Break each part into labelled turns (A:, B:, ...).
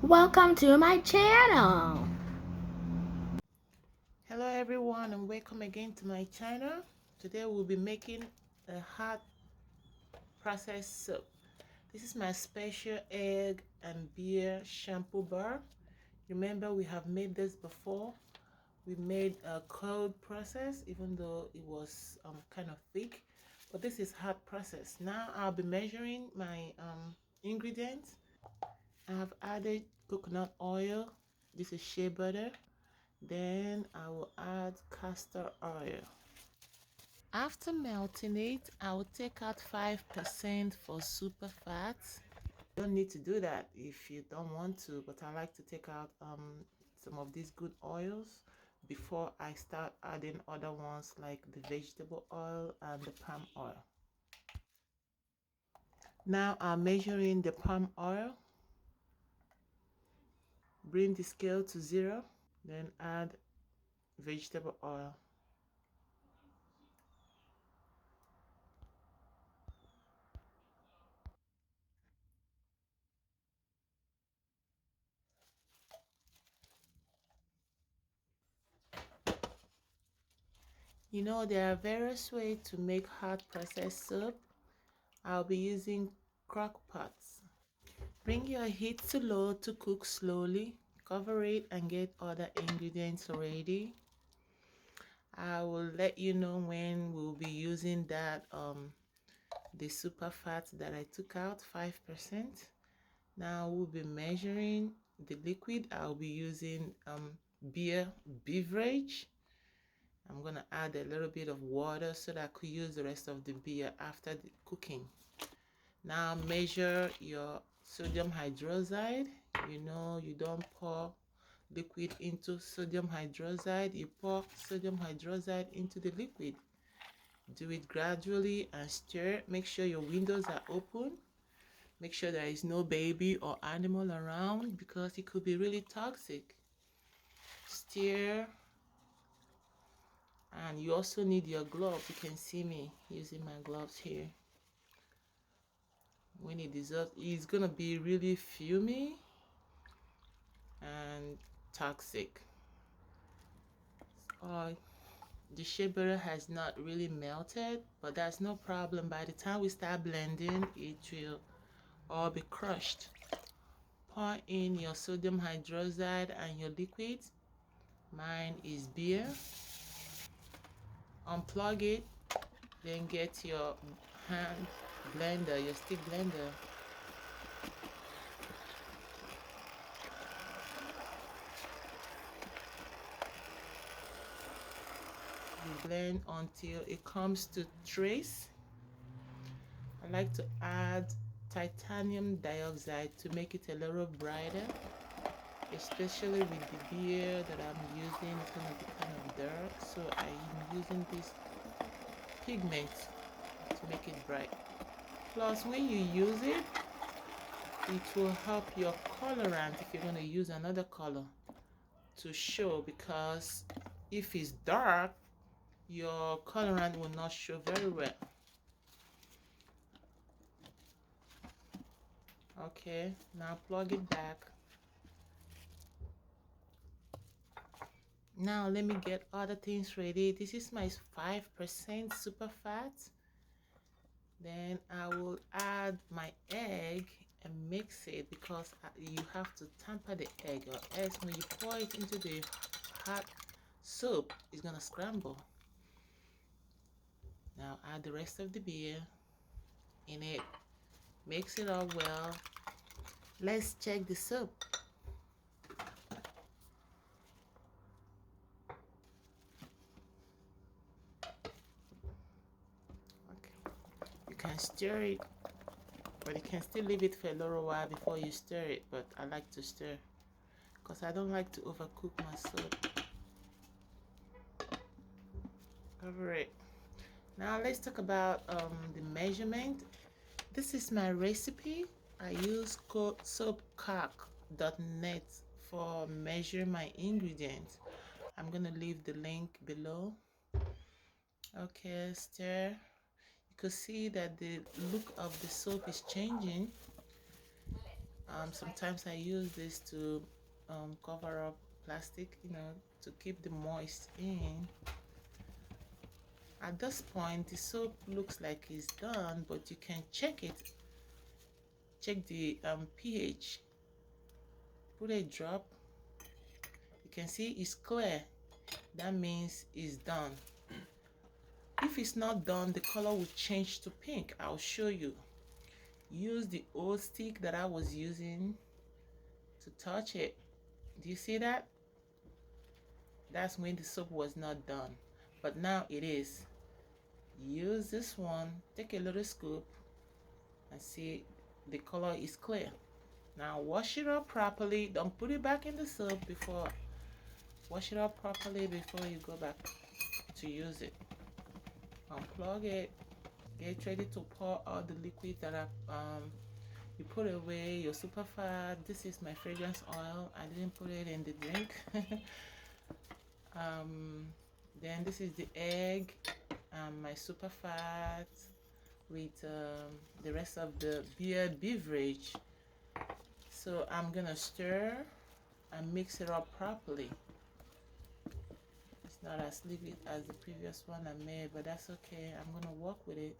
A: Welcome to my channel.
B: Hello everyone and welcome again to my channel. Today we'll be making a hot processed soap. This is my special egg and beer shampoo bar. Remember, we have made this before. We made a cold process even though it was kind of thick, but this is hot process. Now I'll be measuring my ingredients. I have added coconut oil. This is shea butter. Then I will add castor oil. After melting it, I will take out 5% for super fats. You don't need to do that if you don't want to, but I like to take out some of these good oils before I start adding other ones like the vegetable oil and the palm oil. Now I'm measuring the palm oil. Bring the scale to 0, then add vegetable oil. You know, there are various ways to make hot processed soap. I'll be using crock pots. Bring your heat to low to cook slowly. Cover it and get other ingredients ready. I will let you know when we'll be using that the super fat that I took out, 5%. Now we'll be measuring the liquid. I'll be using beverage. I'm gonna add a little bit of water so that I could use the rest of the beer after the cooking. Now measure your sodium hydroxide. You know, you don't pour liquid into sodium hydroxide, you pour sodium hydroxide into the liquid. Do it gradually and stir. Make sure your windows are open. Make sure there is no baby or animal around because it could be really toxic. Stir. And you also need your gloves. You can see me using my gloves here. When it dissolves, it's gonna be really fumy and toxic. The shea butter has not really melted, but that's no problem. By the time we start blending, it will all be crushed. Pour in your sodium hydroxide and your liquid. Mine is beer. Unplug it, then get your hand blender, your stick blender. You blend until it comes to trace. I like to add titanium dioxide to make it a little brighter, especially with the beer that I'm using. It's going to be kind of dark, so I'm using this pigment to make it bright. Plus, when you use it, it will help your colorant, if you're going to use another color, to show, because if it's dark, your colorant will not show very well. Okay, now plug it back. Now let me get other things ready. This is my 5% super fat. Then I will add my egg and mix it, because you have to tamper the egg, or else when you pour it into the hot soup, it's gonna scramble. Now add the rest of the beer in it. Mix it all well. Let's check the soup. Okay. You can stir it, but you can still leave it for a little while before you stir it. But I like to stir because I don't like to overcook my soup. Cover it. Now let's talk about the measurement. This is my recipe. I use soapcock.net for measure my ingredients. I'm gonna leave the link below. Okay, stir. You can see that the look of the soap is changing. Sometimes I use this to cover up plastic, to keep the moist in. At this point, the soap looks like it's done, but you can check it. Check the pH. Put a drop. You can see it's clear. That means it's done. If it's not done, the color will change to pink. I'll show you. Use the old stick that I was using to touch it. Do you see that? That's when the soap was not done, but now it is. Use this one, take a little scoop, and see the color is clear. Now wash it up properly. Don't put it back in the soap before. Wash it up properly before you go back to use it. Unplug it. Get ready to pour all the liquid that you put away, your super fat. This is my fragrance oil. I didn't put it in the drink. Then this is the egg, my super fat with the rest of the beverage. So I'm gonna stir and mix it up properly. It's not as liquid as the previous one I made, but that's okay. I'm gonna work with it.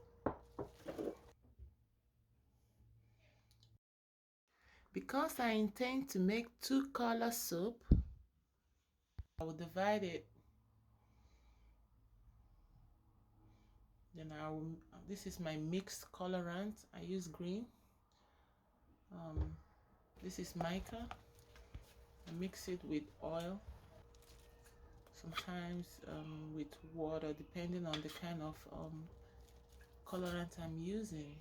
B: Because I intend to make 2-color soap, I will divide it. Then this is my mixed colorant. I use green. This is mica. I mix it with oil, sometimes with water, depending on the kind of colorant I'm using.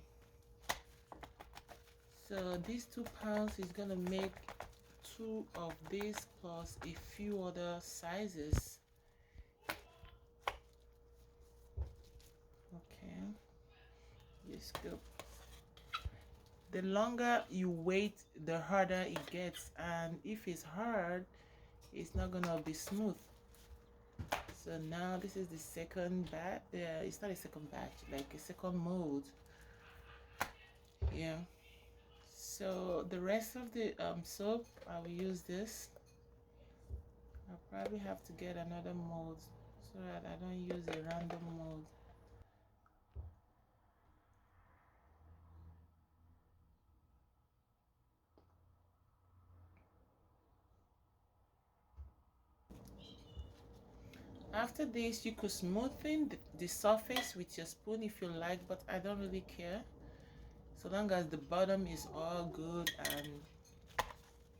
B: So these 2 pounds is gonna make 2 of these plus a few other sizes. Okay, this good. The longer you wait, the harder it gets, and if it's hard, it's not gonna be smooth. So now this is the second batch. It's not a second batch, like a second mold. Yeah. So the rest of the soap, I will use this. I'll probably have to get another mold so that I don't use a random mold. After this, you could smoothen the surface with your spoon if you like, but I don't really care. So long as the bottom is all good and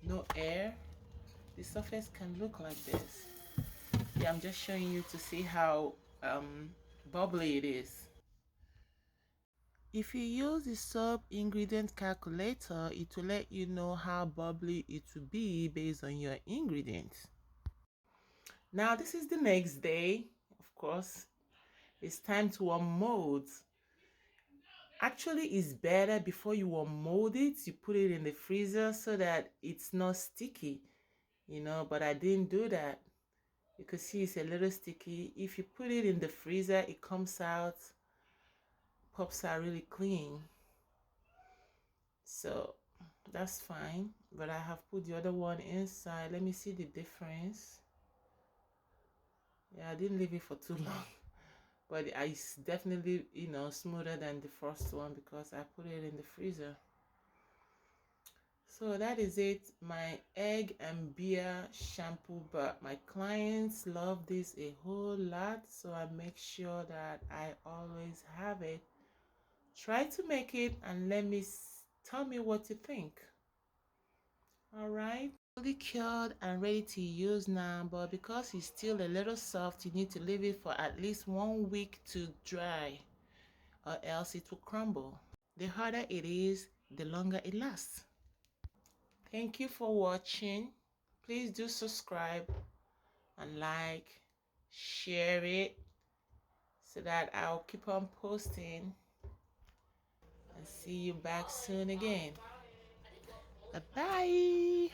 B: no air, the surface can look like this. Yeah, I'm just showing you to see how bubbly it is. If you use the soap ingredient calculator, it will let you know how bubbly it will be based on your ingredients. Now this is the next day. Of course, it's time to unmold. Actually, it's better before you unmold it, you put it in the freezer so that it's not sticky, but I didn't do that. You can see it's a little sticky. If you put it in the freezer, it comes out, pops out really clean. So that's fine, but I have put the other one inside. Let me see the difference. Yeah, I didn't leave it for too long, but it's definitely smoother than the first one because I put it in the freezer. So that is it, my egg and beer shampoo. But my clients love this a whole lot, so I make sure that I always have it. Try to make it and tell me what you think. All right, fully cured and ready to use now, but because it's still a little soft, you need to leave it for at least 1 week to dry, or else it will crumble. The harder it is, the longer it lasts. Thank you for watching. Please do subscribe and like, share it so that I'll keep on posting, and see you back soon again. Bye bye.